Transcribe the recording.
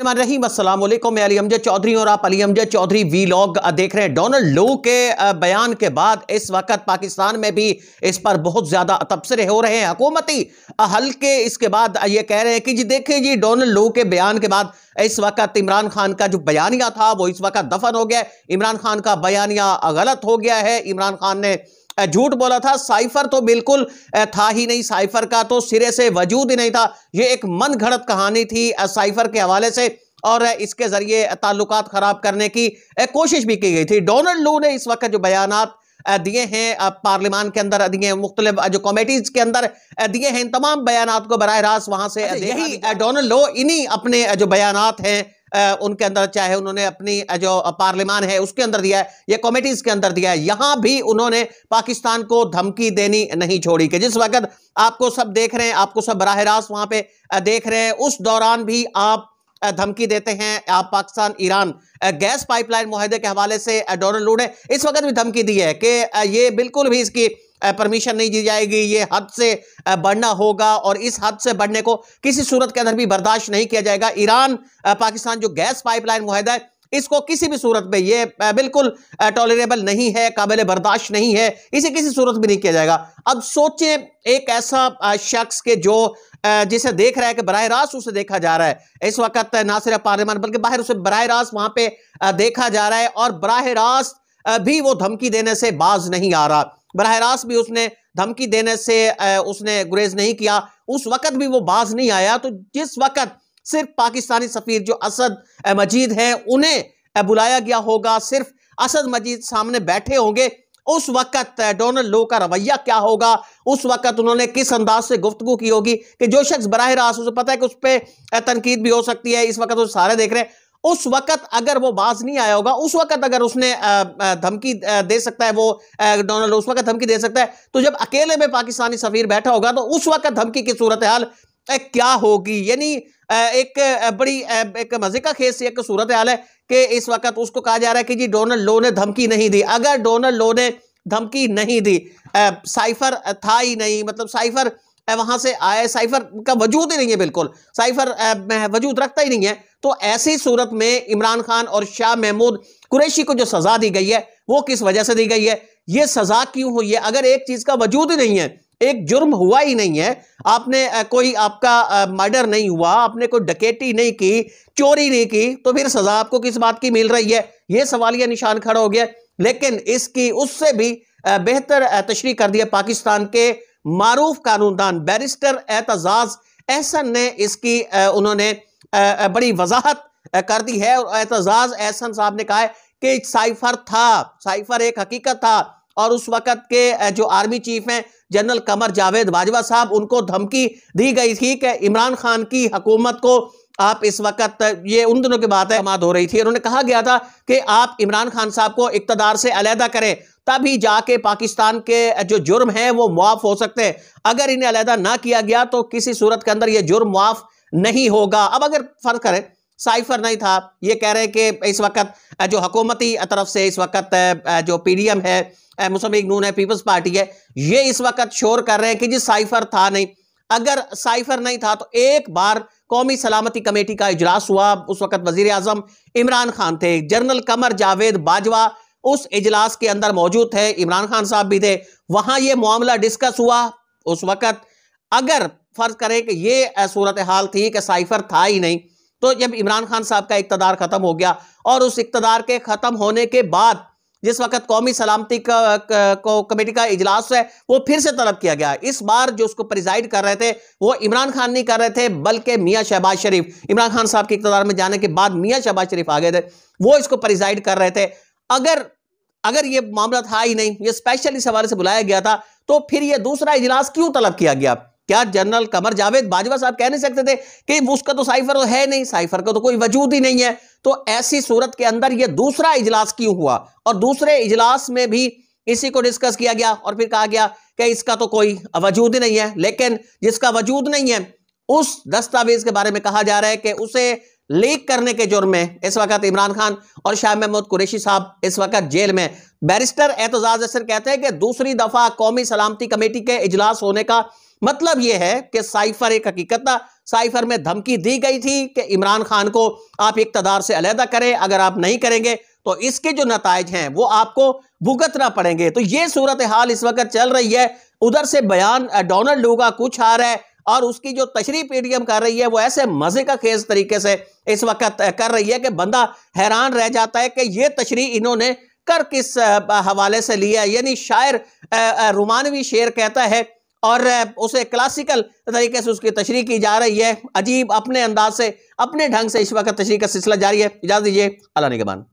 रहीम अस्सलाम वालेकुम, मैं अली अमजद चौधरी और आप अली अमजद चौधरी वीलॉग देख रहे हैं। डोनाल्ड लो के बयान के बाद इस वक्त पाकिस्तान में भी इस पर बहुत ज्यादा तबसरे हो रहे हैं। हुकूमती हल्के इसके बाद ये कह रहे हैं कि जी देखिए जी, डोनाल्ड लो के बयान के बाद इस वक्त इमरान खान का जो बयानिया था वो इस वक्त दफन हो गया। इमरान खान का बयानिया गलत हो गया है। इमरान खान ने झूठ बोला था। साइफर तो बिल्कुल था ही नहीं, साइफर का तो सिरे से वजूद ही नहीं था। ये एक मन घड़त कहानी थी साइफर के हवाले से और इसके जरिए ताल्लुकात खराब करने की कोशिश भी की गई थी। डोनाल्ड लो ने इस वक्त जो बयानात दिए हैं पार्लियामान के अंदर दिए, मुख्तलिफ जो कमेटीज के अंदर दिए हैं, इन तमाम बयानात को बराह रास्त वहां से यही डोनाल्ड लो इन्हीं अपने जो बयानात हैं उनके अंदर, चाहे उन्होंने अपनी जो पार्लियामान है उसके अंदर दिया है या कमेटीज के अंदर दिया है, यहां भी उन्होंने पाकिस्तान को धमकी देनी नहीं छोड़ी। कि जिस वक्त आपको सब देख रहे हैं, आपको सब बराह रास्त वहां पे देख रहे हैं, उस दौरान भी आप धमकी देते हैं। आप पाकिस्तान ईरान गैस पाइपलाइन मुआहदे के हवाले से डोनाल्ड लो ने इस वक्त भी धमकी दी है कि ये बिल्कुल भी इसकी परमिशन नहीं दी जाएगी, ये हद से बढ़ना होगा और इस हद से बढ़ने को किसी सूरत के अंदर भी बर्दाश्त नहीं किया जाएगा। ईरान पाकिस्तान जो गैस पाइपलाइन मुआहदा है इसको किसी भी सूरत में ये बिल्कुल टॉलरेबल नहीं है, काबिल बर्दाश्त नहीं है, इसे किसी सूरत में नहीं किया जाएगा। अब सोचें एक ऐसा शख्स के जो जिसे देख रहा है कि बराह रास्त उसे देखा जा रहा है इस वक्त, ना सिर्फ पार्लियामान बल्कि बाहर उसे बराह रास्त वहां पे देखा जा रहा है और बराह रास्त भी वो धमकी देने से बाज नहीं आ रहा। बराह रास्त भी उसने धमकी देने से उसने गुरेज नहीं किया, उस वक्त भी वो बाज नहीं आया। तो जिस वक्त सिर्फ पाकिस्तानी सफीर जो असद मजीद है उन्हें बुलाया गया होगा, सिर्फ असद मजीद सामने बैठे होंगे, उस वक्त डोनाल्ड लो का रवैया क्या होगा, उस वक्त उन्होंने किस अंदाज से गुफ्तगू की होगी कि जो शख्स बराह रास्त उसे पता है कि उस पर तनकीद भी हो सकती है, इस वक्त वो सारे देख रहे हैं, उस वक्त अगर वो बाज नहीं आया होगा, उस वक्त अगर उसने धमकी दे सकता है, वो डोनाल्ड उस वक्त धमकी दे सकता है, तो जब अकेले में पाकिस्तानी सफीर बैठा होगा तो उस वक्त धमकी की सूरत हाल क्या होगी। यानी एक बड़ी एक मजे का खेस एक सूरत हाल है कि इस वक्त उसको कहा जा रहा है कि जी डोनाल्ड लो ने धमकी नहीं दी। अगर डोनाल्ड लो ने धमकी नहीं दी, साइफर था ही नहीं, मतलब साइफर वहां से आए, साइफर का वजूद ही नहीं है, बिल्कुल साइफर वजूद रखता ही नहीं है, तो ऐसी सूरत में इमरान खान और शाह महमूद कुरैशी को जो सजा दी गई है वो किस वजह से दी गई है, ये सजा क्यों हुई है? अगर एक चीज का वजूद ही नहीं है, एक जुर्म हुआ ही नहीं है, आपने कोई आपका मर्डर नहीं हुआ, आपने कोई डकैती नहीं की, चोरी नहीं की, तो फिर सजा आपको किस बात की मिल रही है? ये सवालिया निशान खड़ा हो गया। लेकिन इसकी उससे भी बेहतर तशरीह कर दिया पाकिस्तान के मारूफ कानूनदान बैरिस्टर एतजाज एहसन ने। इसकी उन्होंने बड़ी वजाहत कर दी है और एतजाज एहसन साहब ने कहा है कि साइफर था, साइफर एक हकीकत था और उस वक्त के जो आर्मी चीफ हैं जनरल कमर जावेद बाजवा साहब, उनको धमकी दी गई थी कि इमरान खान की हुकूमत को आप इस वक्त, ये उन दिनों की बात है, समात हो रही थी, उन्होंने कहा गया था कि आप इमरान खान साहब को इक़्तिदार से अलहदा करें, तभी जाके पाकिस्तान के जो जुर्म हैं वो मुआफ हो सकते हैं। अगर इन्हें अलहदा ना किया गया तो किसी सूरत के अंदर ये जुर्म मुआफ नहीं होगा। अब अगर फर्ज करें साइफर नहीं था, ये कह रहे हैं कि इस वक्त जो हुकूमती तरफ से इस वक्त जो PDM है, मुस्लिम लीग नून है, पीपल्स पार्टी है, ये इस वक्त शोर कर रहे हैं कि जी साइफर था नहीं। अगर साइफर नहीं था तो एक बार कौमी सलामती कमेटी का इजलास हुआ, उस वक्त वजीर आजम इमरान खान थे, जनरल कमर जावेद बाजवा उस इजलास के अंदर मौजूद थे, इमरान खान साहब भी थे, वहां ये मामला डिस्कस हुआ। उस वक्त अगर फर्ज करें कि ये सूरत हाल थी कि साइफर था ही नहीं, तो जब इमरान खान साहब का इक़्तिदार खत्म हो गया और उस इक़्तिदार के खत्म होने के बाद जिस वक्त कौमी सलामती कमेटी का इजलास है वो फिर से तलब किया गया, इस बार जो उसको प्रिजाइड कर रहे थे वो इमरान खान नहीं कर रहे थे बल्कि मियां शहबाज शरीफ। इमरान खान साहब के इक़्तिदार में जाने के बाद मियां शहबाज शरीफ आ गए थे, वो इसको प्रिजाइड कर रहे थे। अगर ये मामला था ही नहीं, ये स्पेशल इस हवाले से बुलाया गया था, तो फिर ये दूसरा इजलास क्यों तलब किया गया? क्या जनरल कमर जावेद बाजवा साहब कह नहीं सकते थे कि उसका तो साइफर है नहीं, साइफर का तो कोई वजूद ही नहीं है? तो ऐसी सूरत के अंदर ये दूसरा इजलास क्यों हुआ? और दूसरे इजलास में भी इसी को डिस्कस किया गया और फिर कहा गया कि इसका तो कोई वजूद ही नहीं है। लेकिन जिसका वजूद नहीं है उस दस्तावेज के बारे में कहा जा रहा है कि उसे लीक करने के जुर्म में इस वक्त इमरान खान और शाह महमूद कुरैशी साहब इस वक्त जेल में। बैरिस्टर एतजाज एहसन कहते हैं कि दूसरी दफा कौमी सलामती कमेटी के इजलास होने का मतलब यह है कि साइफर एक हकीकत था, साइफर में धमकी दी गई थी कि इमरान खान को आप इक़्तिदार से अलहदा करें, अगर आप नहीं करेंगे तो इसके जो नताइज हैं वो आपको भुगतना पड़ेंगे। तो ये सूरत हाल इस वक्त चल रही है। उधर से बयान डोनाल्ड लू का कुछ आ रहा है और उसकी जो तशरीह पीडीएम कर रही है वो ऐसे मजे का खेज तरीके से इस वक्त कर रही है कि बंदा हैरान रह जाता है कि ये तशरीह इन्होंने कर किस हवाले से लिया। यानी शायर रुमानवी शेर कहता है और उसे क्लासिकल तरीके से उसकी तशरीह की जा रही है। अजीब अपने अंदाज से, अपने ढंग से इस वक्त तशरीह का सिलसिला जारी है। इजाजत दीजिए, अल्लाह निगहबान।